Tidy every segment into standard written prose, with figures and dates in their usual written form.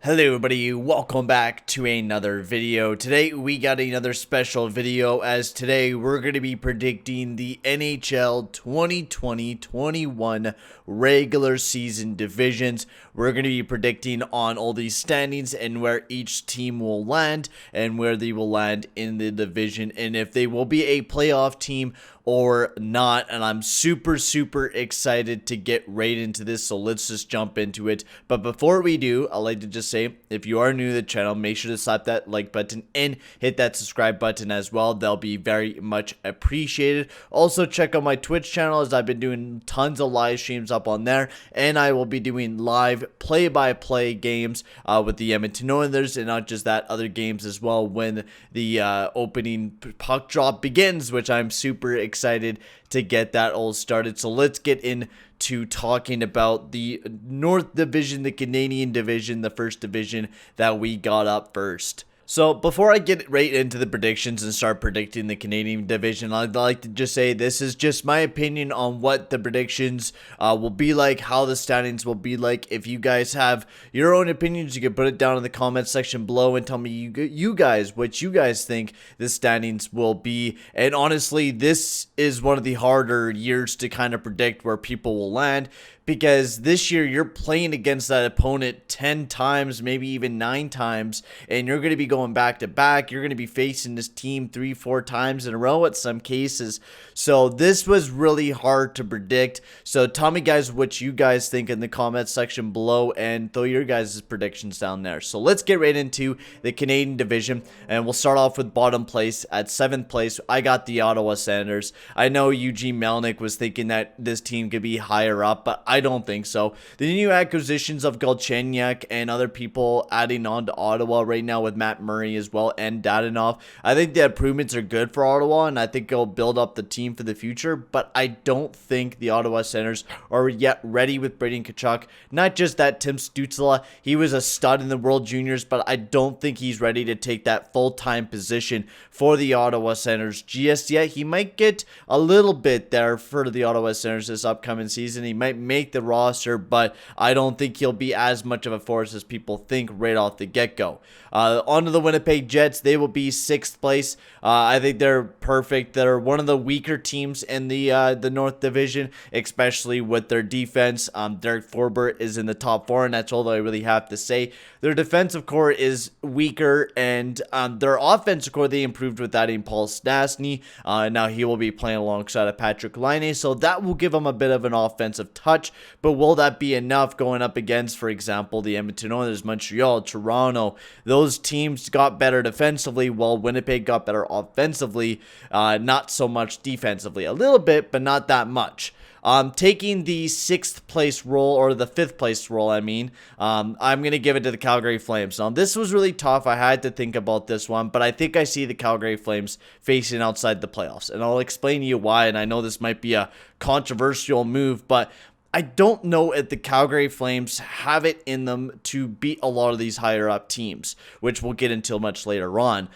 Hello everybody, welcome back to another video. Today we got another special video as today we're going to be predicting the NHL 2020-21 regular season divisions. We're going to be predicting on all these standings and where each team will land and where they will land in the division and if they will be a playoff team or not. And I'm super excited to get right into this, so let's just jump into it. But before we do, I'd like to just say, if you are new to the channel, make sure to slap that like button and hit that subscribe button as well. They'll be very much appreciated. Also check out my Twitch channel, as I've been doing tons of live streams up on there, and I will be doing live play-by-play games with the Edmonton Oilers, and not just that, other games as well when the opening puck drop begins, which I'm super excited to get that all started. So let's get into talking about the North Division, the Canadian Division, the first division that we got up first. So before I get right into the predictions and start predicting the Canadian division, I'd like to just say this is just my opinion on what the predictions will be like, how the standings will be like. If you guys have your own opinions, you can put it down in the comment section below and tell me you guys what you guys think the standings will be. And honestly, this is one of the harder years to kind of predict where people will land, because this year you're playing against that opponent 10 times, maybe even 9 times, and you're going to be going back to back. You're going to be facing this team 3-4 times in a row at some cases. So this was really hard to predict. So tell me guys what you guys think in the comments section below and throw your guys' predictions down there. So let's get right into the Canadian division, and we'll start off with bottom place. At 7th place, I got the Ottawa Senators. I know Eugene Melnyk was thinking that this team could be higher up, but I don't think so. The new acquisitions of Galchenyuk and other people adding on to Ottawa right now with Matt Murray as well and Dadonov, I think the improvements are good for Ottawa, and I think it'll build up the team for the future, but I don't think the Ottawa Senators are yet ready with Brady Tkachuk. Not just that, Tim Stützle, he was a stud in the World Juniors, but I don't think he's ready to take that full-time position for the Ottawa Senators just yet. He might get a little bit there for the Ottawa Senators this upcoming season. He might make the roster, but I don't think he'll be as much of a force as people think right off the get-go. On to the Winnipeg Jets. They will be 6th place. I think they're perfect. They're one of the weaker teams in the North Division, especially with their defense. Derek Forbort is in the top 4, and that's all I really have to say. Their defensive core is weaker, and their offensive core, they improved with adding Paul Stastny. Now he will be playing alongside of Patrick Laine, so that will give him a bit of an offensive touch. But will that be enough going up against, for example, the Edmonton Oilers, Montreal, Toronto? Those teams got better defensively, while Winnipeg got better offensively, not so much defensively. A little bit, but not that much. Taking the 6th place role, or the 5th place role, I'm going to give it to the Calgary Flames. Now, this was really tough. I had to think about this one, but I think I see the Calgary Flames facing outside the playoffs, and I'll explain to you why. And I know this might be a controversial move, but I don't know if the Calgary Flames have it in them to beat a lot of these higher up teams, which we'll get into much later on.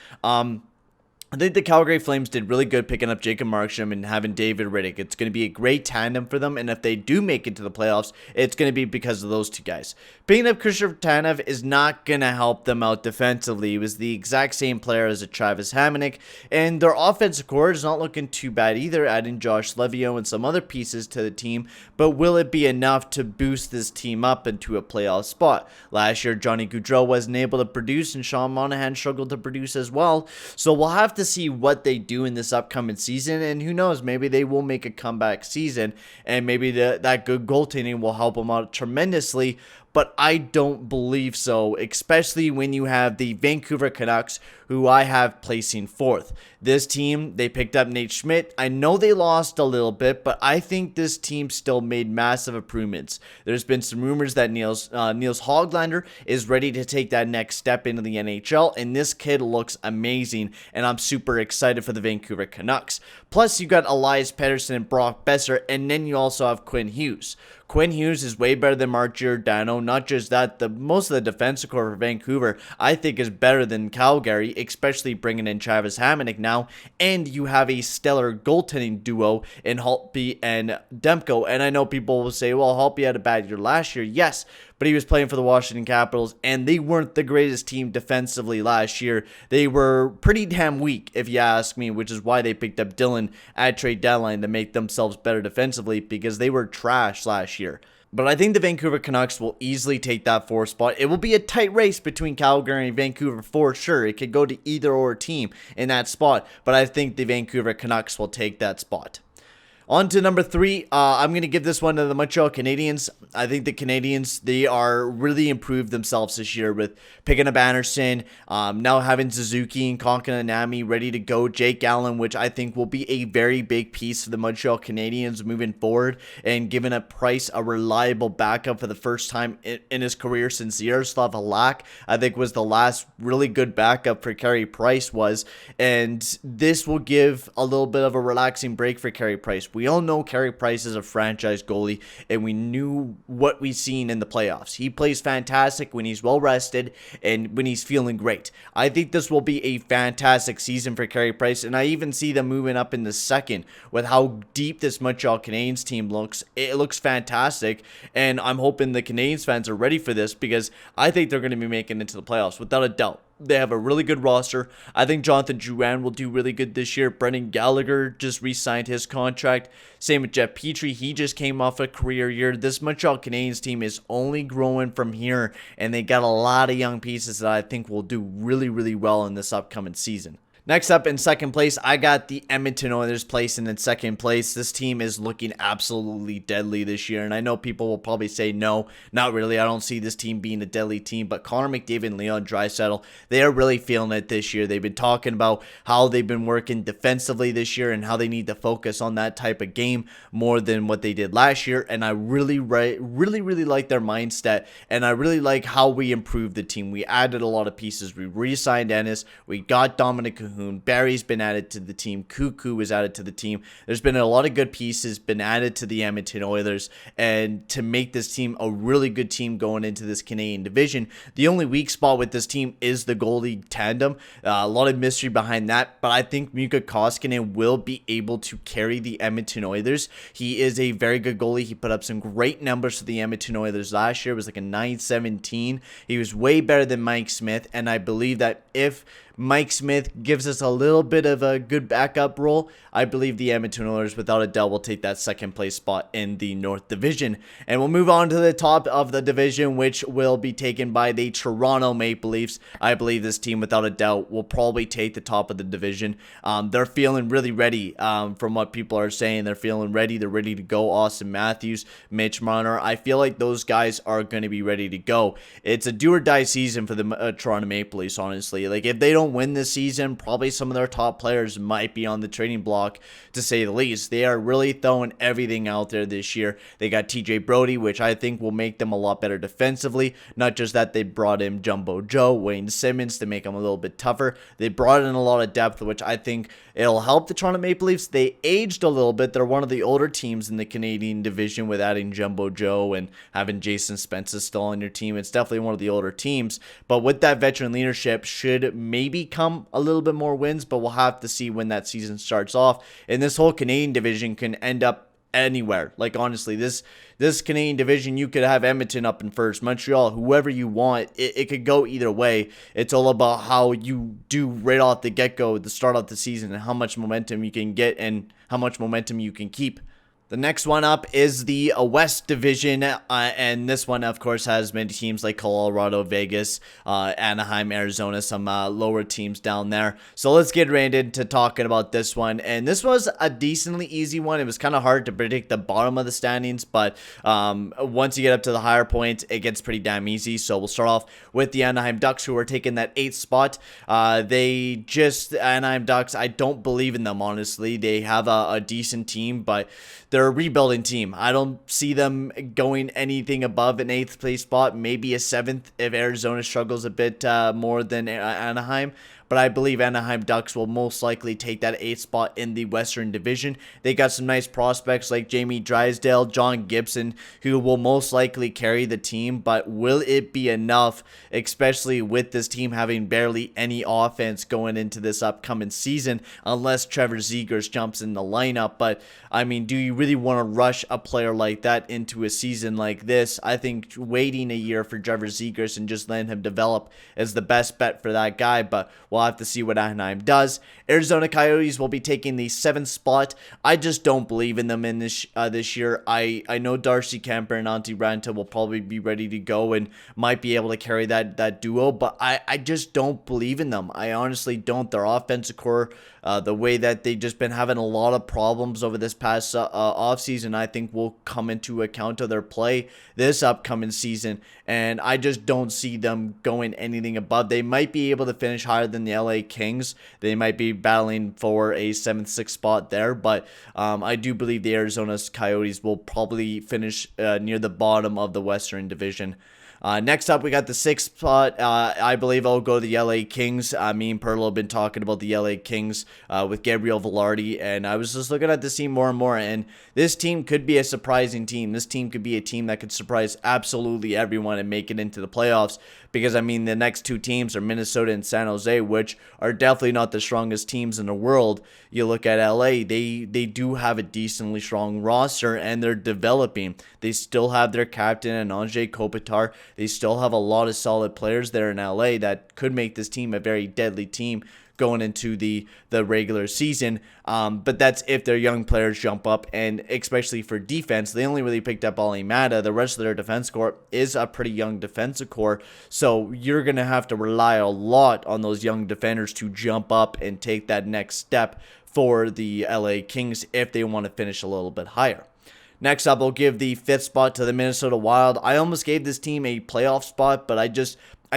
I think the Calgary Flames did really good picking up Jacob Markstrom and having David Rittich. It's going to be a great tandem for them, and if they do make it to the playoffs, it's going to be because of those two guys. Picking up Christopher Tanev is not going to help them out defensively. He was the exact same player as a Travis Hamonic, and their offensive core is not looking too bad either, adding Josh Levio and some other pieces to the team, but will it be enough to boost this team up into a playoff spot? Last year, Johnny Gaudreau wasn't able to produce, and Sean Monahan struggled to produce as well, so we'll have to see what they do in this upcoming season, and who knows, maybe they will make a comeback season, and maybe that good goaltending will help them out tremendously. But I don't believe so, especially when you have the Vancouver Canucks, who I have placing 4th. This team, they picked up Nate Schmidt. I know they lost a little bit, but I think this team still made massive improvements. There's been some rumors that Niels Hoglander is ready to take that next step into the NHL, and this kid looks amazing, and I'm super excited for the Vancouver Canucks. Plus, you got Elias Pettersson and Brock Besser, and then you also have Quinn Hughes. Quinn Hughes is way better than Mark Giordano. Not just that, most of the defensive core for Vancouver, I think, is better than Calgary, especially bringing in Travis Hamonic now. And you have a stellar goaltending duo in Holtby and Demko. And I know people will say, well, Holtby had a bad year last year. Yes, but he was playing for the Washington Capitals, and they weren't the greatest team defensively last year. They were pretty damn weak, if you ask me, which is why they picked up Dylan at trade deadline to make themselves better defensively, because they were trash last year. But I think the Vancouver Canucks will easily take that 4th spot. It will be a tight race between Calgary and Vancouver for sure. It could go to either or team in that spot, but I think the Vancouver Canucks will take that spot. On to number 3, I'm going to give this one to the Montreal Canadiens. I think the Canadiens, they are really improved themselves this year with picking up Anderson, now having Suzuki and Konkanami ready to go, Jake Allen, which I think will be a very big piece for the Montreal Canadiens moving forward, and giving up Price a reliable backup for the first time in his career since Yaroslav Halak, I think, was the last really good backup for Carey Price was, and this will give a little bit of a relaxing break for Carey Price. We all know Carey Price is a franchise goalie, and we knew what we've seen in the playoffs. He plays fantastic when he's well rested and when he's feeling great. I think this will be a fantastic season for Carey Price, and I even see them moving up in the second with how deep this Montreal Canadiens team looks. It looks fantastic, and I'm hoping the Canadiens fans are ready for this, because I think they're going to be making it to the playoffs without a doubt. They have a really good roster. I think Jonathan Drouin will do really good this year. Brendan Gallagher just re-signed his contract. Same with Jeff Petrie. He just came off a career year. This Montreal Canadiens team is only growing from here, and they got a lot of young pieces that I think will do really, really well in this upcoming season. Next up in second place, I got the Edmonton Oilers placing in second place. This team is looking absolutely deadly this year, and I know people will probably say no, not really. I don't see this team being a deadly team, but Connor McDavid and Leon Draisaitl, they are really feeling it this year. They've been talking about how they've been working defensively this year and how they need to focus on that type of game more than what they did last year, and I really like their mindset, and I really like how we improved the team. We added a lot of pieces. We re-signed Ennis. We got Dominic Cahoon. Barry's been added to the team. Cuckoo was added to the team. There's been a lot of good pieces been added to the Edmonton Oilers, and to make this team a really good team going into this Canadian division. The only weak spot with this team is the goalie tandem. A lot of mystery behind that, but I think Mika Koskinen will be able to carry the Edmonton Oilers. He is a very good goalie. He put up some great numbers for the Edmonton Oilers last year. It was like a .917. He was way better than Mike Smith, and I believe that if Mike Smith gives us a little bit of a good backup role, I believe the Edmonton Oilers without a doubt will take that second place spot in the North Division. And we'll move on to the top of the division, which will be taken by the Toronto Maple Leafs. I believe this team without a doubt will probably take the top of the division. They're feeling really ready, from what people are saying. They're feeling ready. They're ready to go. Austin Matthews, Mitch Marner. I feel like those guys are going to be ready to go. It's a do or die season for the Toronto Maple Leafs, honestly. Like, if they don't win this season, probably some of their top players might be on the trading block, to say the least. They are really throwing everything out there this year. They got TJ Brody, which I think will make them a lot better defensively. Not just that, they brought in Jumbo Joe, Wayne Simmons to make them a little bit tougher. They brought in a lot of depth, which I think it'll help the Toronto Maple Leafs. They aged a little bit. They're one of the older teams in the Canadian division with adding Jumbo Joe and having Jason Spencer still on your team. It's definitely one of the older teams, but with that veteran leadership should maybe come a little bit more wins, but we'll have to see when that season starts off. And this whole Canadian division can end up anywhere. Like, honestly, this Canadian division, you could have Edmonton up in first, Montreal, whoever you want. It could go either way. It's all about how you do right off the get-go to start out the season, and how much momentum you can get and how much momentum you can keep. The next one up is the West Division, and this one, of course, has many teams like Colorado, Vegas, Anaheim, Arizona, some lower teams down there. So let's get right into talking about this one. And this was a decently easy one. It was kind of hard to predict the bottom of the standings, but once you get up to the higher points, it gets pretty damn easy. So we'll start off with the Anaheim Ducks, who are taking that 8th spot. Anaheim Ducks, I don't believe in them, honestly. They have a decent team, but they're a rebuilding team. I don't see them going anything above an 8th place spot, maybe a 7th if Arizona struggles a bit more than Anaheim. But I believe Anaheim Ducks will most likely take that 8th spot in the Western Division. They got some nice prospects like Jamie Drysdale, John Gibson, who will most likely carry the team. But will it be enough, especially with this team having barely any offense going into this upcoming season, unless Trevor Zegers jumps in the lineup? But, I mean, do you really really want to rush a player like that into a season like this. I think waiting a year for Trevor Zegras and just letting him develop is the best bet for that guy, but we'll have to see what Anaheim does. Arizona Coyotes will be taking the 7th spot. I just don't believe in them in this year. I know Darcy Kemper and Antti Ranta will probably be ready to go and might be able to carry that duo, but I just don't believe in them. I honestly don't. Their offensive core, the way that they've just been having a lot of problems over this past offseason, I think will come into account of their play this upcoming season, and I just don't see them going anything above. They might be able to finish higher than the LA Kings. They might be battling for a 7th, 6th spot there, but I do believe the Arizona Coyotes will probably finish near the bottom of the Western Division. Next up, we got the 6th spot. I believe I'll go to the LA Kings. Me and Perlo have been talking about the LA Kings with Gabriel Velarde, and I was just looking at this team more and more, and this team could be a surprising team. This team could be a team that could surprise absolutely everyone and make it into the playoffs, because, I mean, the next 2 teams are Minnesota and San Jose, which are definitely not the strongest teams in the world. You look at LA, they do have a decently strong roster, and they're developing. They still have their captain, Anze Kopitar. They still have a lot of solid players there in LA that could make this team a very deadly team going into the regular season. But that's if their young players jump up, and especially for defense, they only really picked up Ali Mata. The rest of their defense core is a pretty young defensive core, so you're going to have to rely a lot on those young defenders to jump up and take that next step for the LA Kings if they want to finish a little bit higher. Next up, I'll give the 5th spot to the Minnesota Wild. I almost gave this team a playoff spot, but I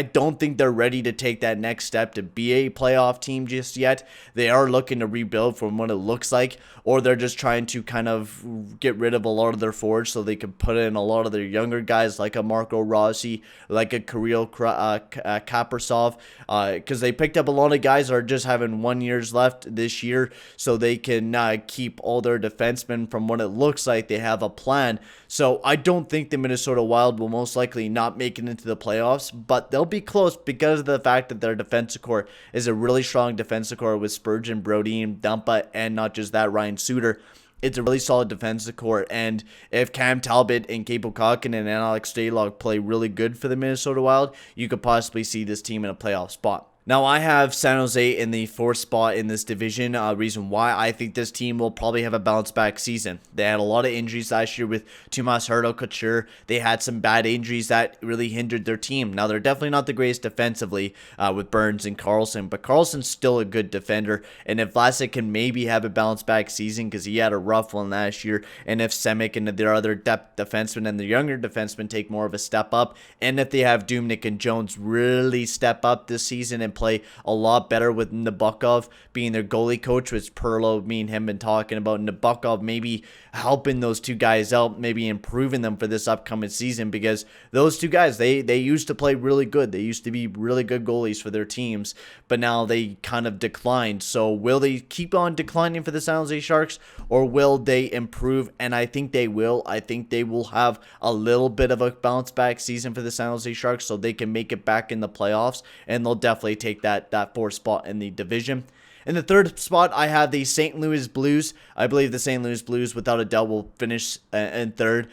don't think they're ready to take that next step to be a playoff team just yet. They are looking to rebuild from what it looks like, or they're just trying to kind of get rid of a lot of their forwards so they can put in a lot of their younger guys like a Marco Rossi, like a Kirill Kaprizov, because they picked up a lot of guys that are just having 1 year left this year, so they can keep all their defensemen. From what it looks like, they have a plan. So I don't think the Minnesota Wild will most likely not make it into the playoffs, but they'll be close because of the fact that their defensive core is a really strong defensive core with Spurgeon, Brodin, Dumpa, and not just that, Ryan Suter. It's a really solid defensive core, and if Cam Talbot and Kaapo Kakkonen and Alex Stalock play really good for the Minnesota Wild, you could possibly see this team in a playoff spot. Now, I have San Jose in the 4th spot in this division. Reason why I think this team will probably have a bounce-back season. They had a lot of injuries last year with Tomas Hertl-Couture. They had some bad injuries that really hindered their team. Now, they're definitely not the greatest defensively with Burns and Carlson, but Carlson's still a good defender. And if Vlasic can maybe have a bounce-back season, because he had a rough one last year, and if Semic and their other depth defensemen and the younger defensemen take more of a step up, and if they have Dubnyk and Jones really step up this season and play a lot better with Nabokov being their goalie coach, which Perlo, me and him been talking about Nabokov maybe helping those 2 guys out, maybe improving them for this upcoming season, because those 2 guys, they used to play really good. They used to be really good goalies for their teams, but now they kind of declined. So will they keep on declining for the San Jose Sharks, or will they improve? And I think they will. I think they will have a little bit of a bounce back season for the San Jose Sharks, so they can make it back in the playoffs, and they'll definitely take that 4th spot in the division. In the 3rd spot, I have the St. Louis Blues. I believe the St. Louis Blues, without a doubt, will finish in 3rd.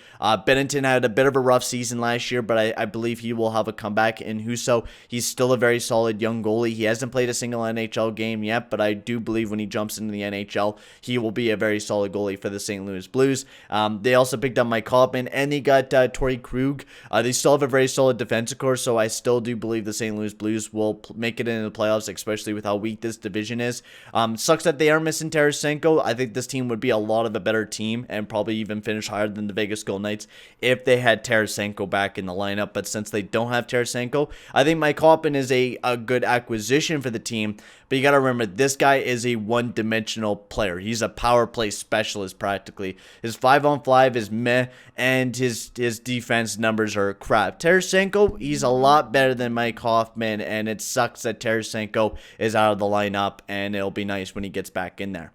Bennington had a bit of a rough season last year, but I believe he will have a comeback. In Husso, he's still a very solid young goalie. He hasn't played a single NHL game yet, but I do believe when he jumps into the NHL, he will be a very solid goalie for the St. Louis Blues. They also picked up Mike Hoffman, and they got Torrey Krug. They still have a very solid defensive core, so I still do believe the St. Louis Blues will make it into the playoffs, especially with how weak this division is. Sucks that they are missing Tarasenko. I think this team would be a lot of a better team and probably even finish higher than the Vegas Golden Knights if they had Tarasenko back in the lineup. But since they don't have Tarasenko, I think Mike Hoffman is a good acquisition for the team. But you got to remember, this guy is a one-dimensional player. He's a power play specialist practically. His 5-on-5 is meh, and his defense numbers are crap. Tarasenko, he's a lot better than Mike Hoffman, and it sucks that Tarasenko is out of the lineup, and it'll be nice when he gets back in there.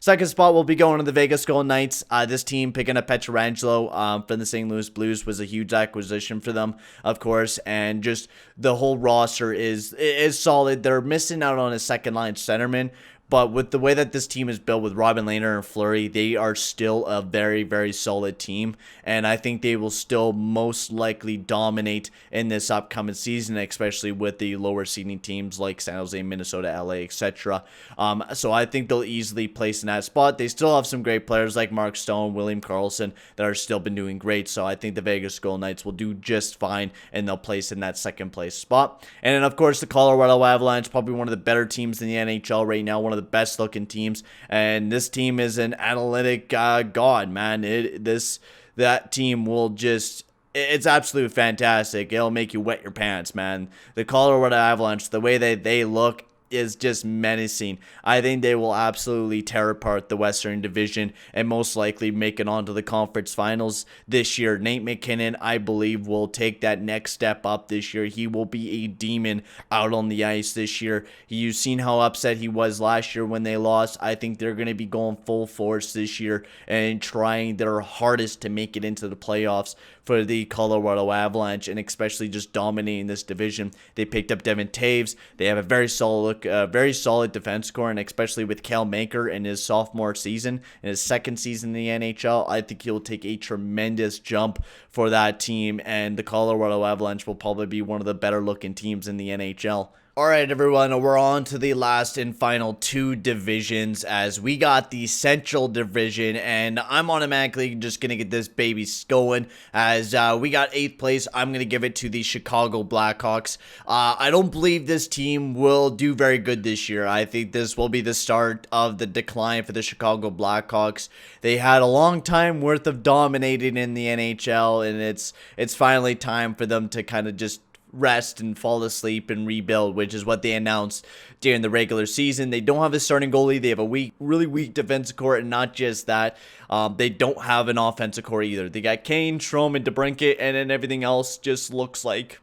2nd spot will be going to the Vegas Golden Knights. This team picking up Pietrangelo from the St. Louis Blues was a huge acquisition for them, of course, and just the whole roster is solid. They're missing out on a second-line centerman, But with the way that this team is built with Robin Lehner and Fleury, they are still a very, very solid team. And I think they will still most likely dominate in this upcoming season, especially with the lower seeding teams like San Jose, Minnesota, LA, etc. So I think they'll easily place in that spot. They still have some great players like Mark Stone, William Karlsson that are still been doing great. So I think the Vegas Golden Knights will do just fine and they'll place in that second place spot. And then, of course, the Colorado Avalanche, probably one of the better teams in the NHL right now, one of the best looking teams, and this team is an analytic god, man. That team will just, it's absolutely fantastic. It'll make you wet your pants, man. The Colorado Avalanche, the way they look is just menacing. I think they will absolutely tear apart the Western Division and most likely make it onto the conference finals this year. Nate McKinnon, I believe, will take that next step up this year. He will be a demon out on the ice this year. You've seen how upset he was last year when they lost. I think they're going to be going full force this year and trying their hardest to make it into the playoffs for the Colorado Avalanche, and especially just dominating this division. They picked up Devin Taves. They have a very solid defense core, and especially with Cal Maker in his sophomore season, in his second season in the NHL, I think he'll take a tremendous jump for that team, and the Colorado Avalanche will probably be one of the better looking teams in the NHL. Alright everyone, we're on to the last and final two divisions as we got the Central Division, and I'm automatically just going to get this baby going as we got 8th place. I'm going to give it to the Chicago Blackhawks. I don't believe this team will do very good this year. I think this will be the start of the decline for the Chicago Blackhawks. They had a long time worth of dominating in the NHL, and it's finally time for them to kind of just rest and fall asleep and rebuild, which is what they announced during the regular season. They don't have a starting goalie. They have a really weak defensive core, and not just that, they don't have an offensive core either. They got Kane, Strome, and DeBrincat, and then everything else just looks like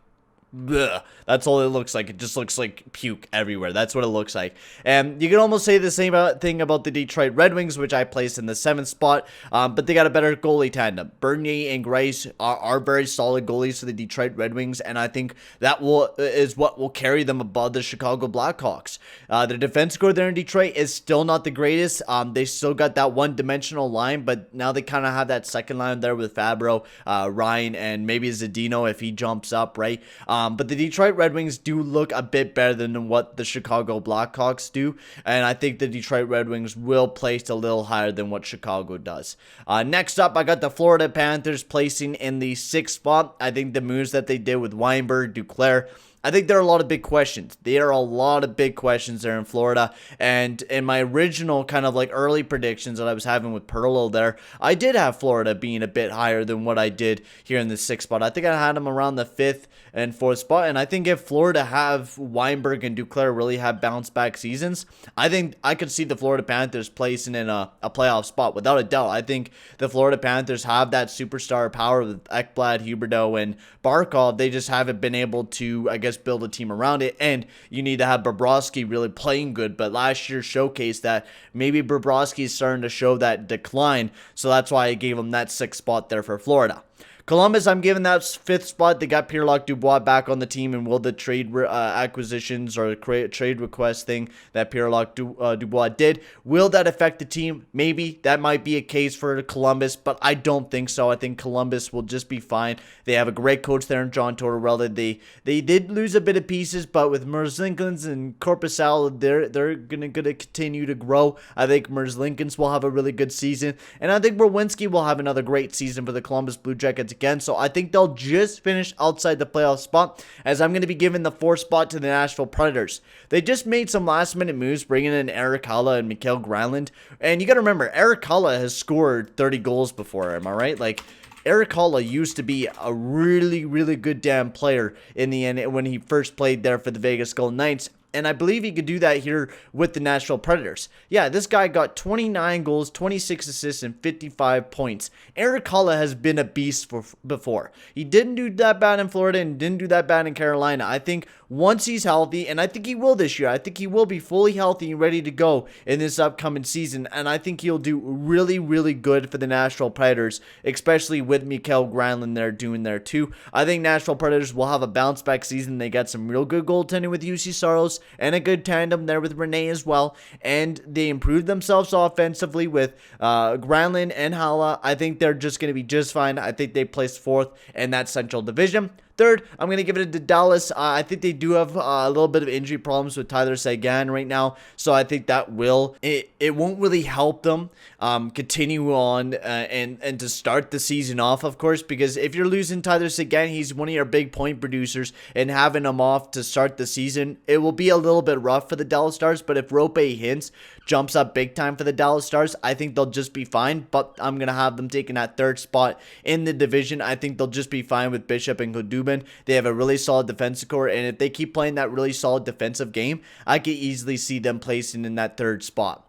bleh. That's all it looks like. It just looks like puke everywhere. That's what it looks like. And you can almost say the same thing about the Detroit Red Wings, which I placed in the 7th spot. But they got a better goalie tandem. Bernier and Grice are very solid goalies for the Detroit Red Wings, and I think that is what will carry them above the Chicago Blackhawks. The defense core there in Detroit is still not the greatest. They still got that one-dimensional line, but now they kind of have that second line there with Fabro, Ryan, and maybe Zadino if he jumps up, right? But the Detroit Red Wings do look a bit better than what the Chicago Blackhawks do, and I think the Detroit Red Wings will place a little higher than what Chicago does. Next up, I got the Florida Panthers placing in the 6th spot. I think the moves that they did with Weinberg, Duclair, I think there are a lot of big questions. There are a lot of big questions there in Florida. And in my original kind of like early predictions that I was having with Perlo there, I did have Florida being a bit higher than what I did here in the 6th spot. I think I had them around the 5th and 4th spot. And I think if Florida have Weinberg and Duclair really have bounce back seasons, I think I could see the Florida Panthers placing in a playoff spot without a doubt. I think the Florida Panthers have that superstar power with Ekblad, Huberdeau, and Barkov. They just haven't been able to, I guess, build a team around it, and you need to have Bobrovsky really playing good, but last year showcased that maybe Bobrovsky is starting to show that decline, so that's why I gave him that 6th spot there for Florida. Columbus, I'm giving that 5th spot. They got Pierre-Luc Dubois back on the team, and will the trade acquisitions or trade request thing that Pierre-Luc Dubois did, will that affect the team? Maybe. That might be a case for Columbus, but I don't think so. I think Columbus will just be fine. They have a great coach there in John Tortorella. They did lose a bit of pieces, but with Merzlikins and Korpisalo, they're gonna continue to grow. I think Merzlikins will have a really good season, and I think Werenski will have another great season for the Columbus Blue Jackets again, so I think they'll just finish outside the playoff spot, as I'm going to be giving the 4th spot to the Nashville Predators. They just made some last minute moves, bringing in Erik Haula and Mikael Granlund, and you got to remember, Erik Haula has scored 30 goals before, am I right? Like, Erik Haula used to be a really, really good damn player in the end when he first played there for the Vegas Golden Knights. And I believe he could do that here with the Nashville Predators. Yeah, this guy got 29 goals, 26 assists, and 55 points. Erik Haula has been a beast before. He didn't do that bad in Florida and didn't do that bad in Carolina. I think once he's healthy, and I think he will this year. I think he will be fully healthy and ready to go in this upcoming season, and I think he'll do really, really good for the Nashville Predators, especially with Mikael Granlund there doing there too. I think Nashville Predators will have a bounce back season. They got some real good goaltending with UC Saros and a good tandem there with Rene as well, and they improved themselves offensively with Granlund and Hala. I think they're just going to be just fine. I think they placed fourth in that Central Division. Third, I'm going to give it to Dallas. I think they do have a little bit of injury problems with Tyler Seguin right now, so I think that it won't really help them continue on and to start the season off, of course, because if you're losing Tyler Seguin, he's one of your big point producers, and having him off to start the season, it will be a little bit rough for the Dallas Stars, but if Rope Hintz jumps up big time for the Dallas Stars, I think they'll just be fine, but I'm going to have them taking that third spot in the division. I think they'll just be fine with Bishop and Godubin. They have a really solid defensive core, and if they keep playing that really solid defensive game, I could easily see them placing in that third spot.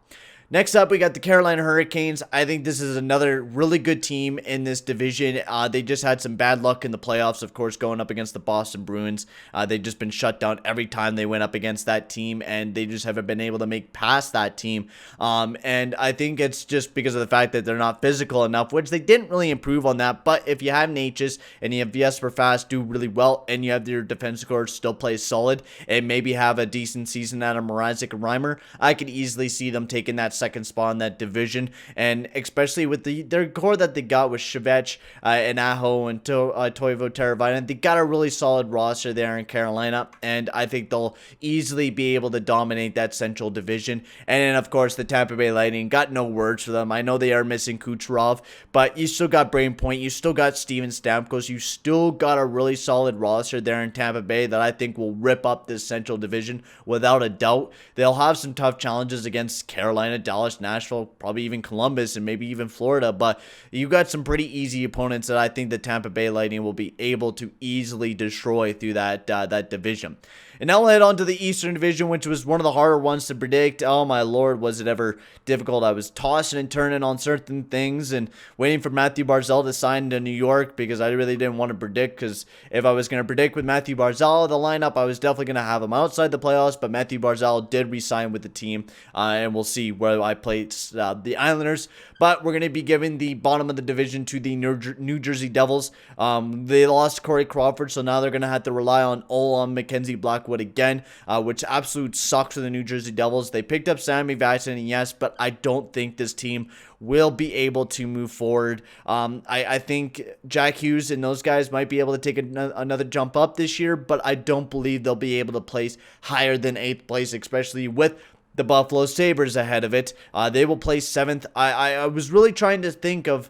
Next up, we got the Carolina Hurricanes. I think this is another really good team in this division. They just had some bad luck in the playoffs, of course, going up against the Boston Bruins. They've just been shut down every time they went up against that team, and they just haven't been able to make past that team. And I think it's just because of the fact that they're not physical enough, which they didn't really improve on that. But if you have Natchez and you have Jesper Fast do really well, and you have your defensive core still play solid, and maybe have a decent season out of Mrazek and Reimer, I could easily see them taking that second spot in that division, and especially with their core that they got with Shevech and Aho and Toivo Teravainen, they got a really solid roster there in Carolina, and I think they'll easily be able to dominate that Central Division. And then, of course, the Tampa Bay Lightning, got no words for them. I know they are missing Kucherov, but you still got Brain Point, you still got Steven Stamkos, you still got a really solid roster there in Tampa Bay that I think will rip up this Central Division without a doubt. They'll have some tough challenges against Carolina, Dallas, Nashville, probably even Columbus, and maybe even Florida, but you got some pretty easy opponents that I think the Tampa Bay Lightning will be able to easily destroy through that division. And now we'll head on to the Eastern Division, which was one of the harder ones to predict. Oh my lord, was it ever difficult. I was tossing and turning on certain things and waiting for Matthew Barzal to sign to New York because I really didn't want to predict, because if I was going to predict with Matthew Barzal, the lineup, I was definitely going to have him outside the playoffs, but Matthew Barzal did re-sign with the team, and we'll see where I place the Islanders. But we're going to be giving the bottom of the division to the New Jersey Devils. They lost Corey Crawford, so now they're going to have to rely on Mackenzie Blackwood again, which absolute sucks for the New Jersey Devils. They picked up Sammy Vatanen, yes, but I don't think this team will be able to move forward. I think Jack Hughes and those guys might be able to take another jump up this year, but I don't believe they'll be able to place higher than 8th place, especially with the Buffalo Sabres ahead of it. They will place 7th. I was really trying to think of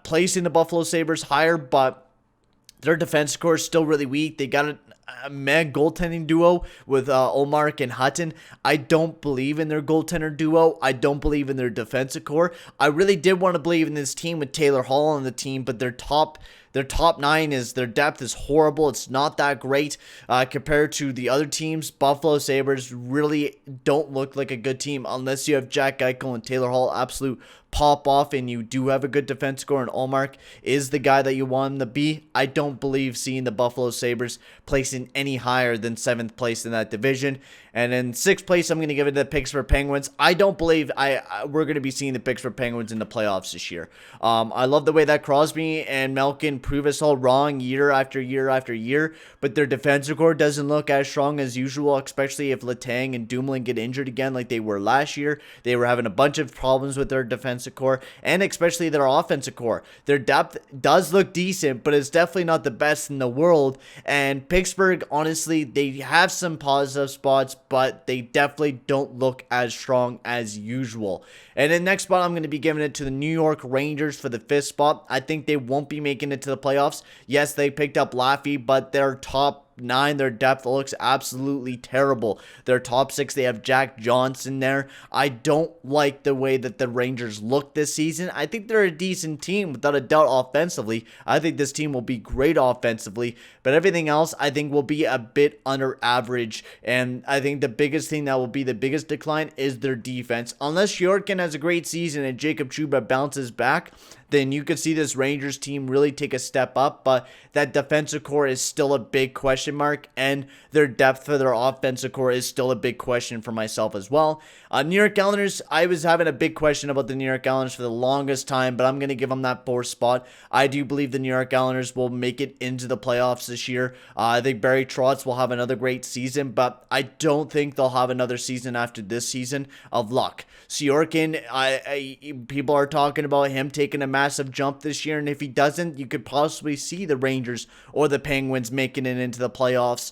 placing the Buffalo Sabres higher, but their defense core is still really weak. They got a mad goaltending duo with Ullmark and Hutton. I don't believe in their goaltender duo. I don't believe in their defensive core. I really did want to believe in this team with Taylor Hall on the team, but their top 9 their depth is horrible. It's not that great compared to the other teams. Buffalo Sabres really don't look like a good team unless you have Jack Eichel and Taylor Hall absolute pop off, and you do have a good defense score, and Ullmark is the guy that you want him to be. I don't believe seeing the Buffalo Sabres placing any higher than 7th place in that division. And in 6th place, I'm going to give it to the Pittsburgh Penguins. I don't believe we're going to be seeing the Pittsburgh Penguins in the playoffs this year. I love the way that Crosby and Malkin prove us all wrong year after year after year, but their defensive core doesn't look as strong as usual, especially if Letang and Dumoulin get injured again like they were last year. They were having a bunch of problems with their defensive core and especially their offensive core. Their depth does look decent, but it's definitely not the best in the world. And Pittsburgh, honestly, they have some positive spots, but they definitely don't look as strong as usual. And in the next spot, I'm going to be giving it to the New York Rangers for the 5th spot. I think they won't be making it to the playoffs. Yes, they picked up Laffy, but their top 9, their depth looks absolutely terrible. Their top 6, they have Jack Johnson there. I don't like the way that the Rangers look this season. I think they're a decent team without a doubt offensively. I think this team will be great offensively, but everything else I think will be a bit under average, and I think the biggest thing that will be the biggest decline is their defense. Unless Yorkin has a great season and Jacob Trouba bounces back, then you could see this Rangers team really take a step up, but that defensive core is still a big question question mark, and their depth for their offensive core is still a big question for myself as well. New York Islanders, I was having a big question about the New York Islanders for the longest time, but I'm going to give them that 4th spot. I do believe the New York Islanders will make it into the playoffs this year. I think Barry Trotz will have another great season, but I don't think they'll have another season after this season of luck. Sorokin, people are talking about him taking a massive jump this year, and if he doesn't, you could possibly see the Rangers or the Penguins making it into the playoffs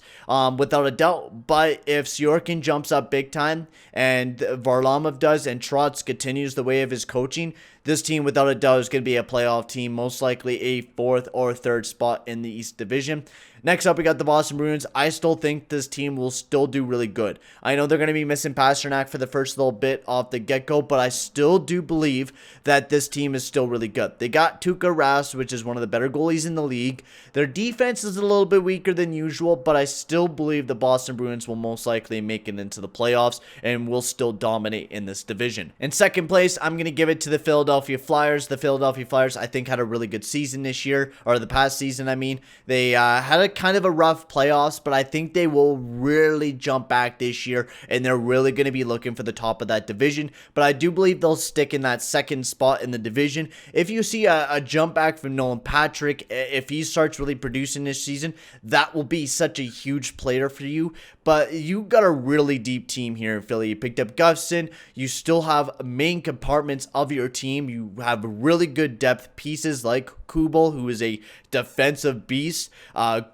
without a doubt. But if Sorokin jumps up big time, and Varlamov does, and Trotz continues the way of his coaching, this team without a doubt is going to be a playoff team, most likely a 4th or 3rd spot in the East Division. Next up, we got the Boston Bruins. I still think this team will still do really good. I know they're going to be missing Pasternak for the first little bit off the get-go, but I still do believe that this team is still really good. They got Tuukka Rask, which is one of the better goalies in the league. Their defense is a little bit weaker than usual, but I still believe the Boston Bruins will most likely make it into the playoffs and will still dominate in this division. In second place, I'm going to give it to the Philadelphia Flyers. The Philadelphia Flyers, I think, had a really good season this year, or the past season, I mean. They had a kind of a rough playoffs, but I think they will really jump back this year, and they're really going to be looking for the top of that division. But I do believe they'll stick in that 2nd spot in the division. If you see a jump back from Nolan Patrick, if he starts really producing this season, that will be such a huge player for you. But you got a really deep team here in Philly. You picked up Gustafsson. You still have main compartments of your team. You have really good depth pieces like Kubel, who is a defensive beast.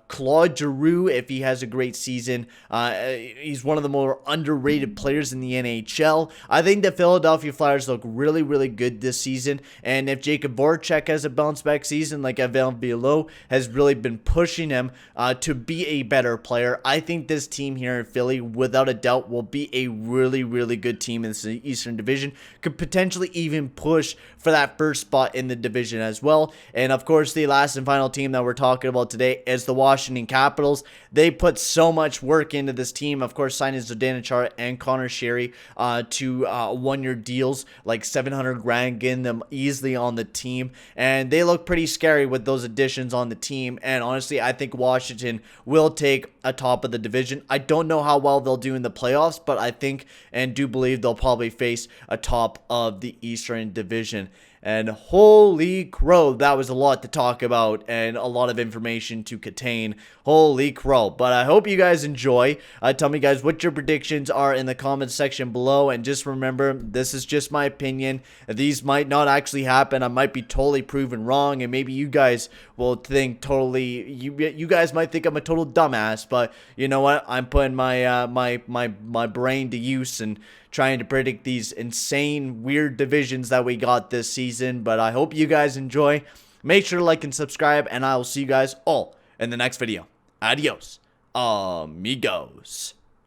Claude Giroux, if he has a great season, he's one of the more underrated players in the NHL. I think the Philadelphia Flyers look really, really good this season. And if Jacob Voracek has a bounce back season, like Evan Bielo has really been pushing him to be a better player, I think this team here in Philly, without a doubt, will be a really, really good team in the Eastern Division. Could potentially even push for that 1st spot in the division as well. And of course, the last and final team that we're talking about today is the Washington Capitals. They put so much work into this team. Of course, signing Zdeno Chara and Connor Sherry to 1-year deals, like $700,000, getting them easily on the team. And they look pretty scary with those additions on the team. And honestly, I think Washington will take a top of the division. I don't know how well they'll do in the playoffs, but I think and do believe they'll probably face a top of the Eastern Division. And holy crow, that was a lot to talk about and a lot of information to contain. Holy crow. But I hope you guys enjoy. Tell me, guys, what your predictions are in the comments section below. And just remember, this is just my opinion. These might not actually happen. I might be totally proven wrong. And maybe you guys will think totally, you guys might think I'm a total dumbass. But you know what? I'm putting my my brain to use and trying to predict these insane, weird divisions that we got this season. But I hope you guys enjoy. Make sure to like and subscribe, and I will see you guys all in the next video. Adios, amigos.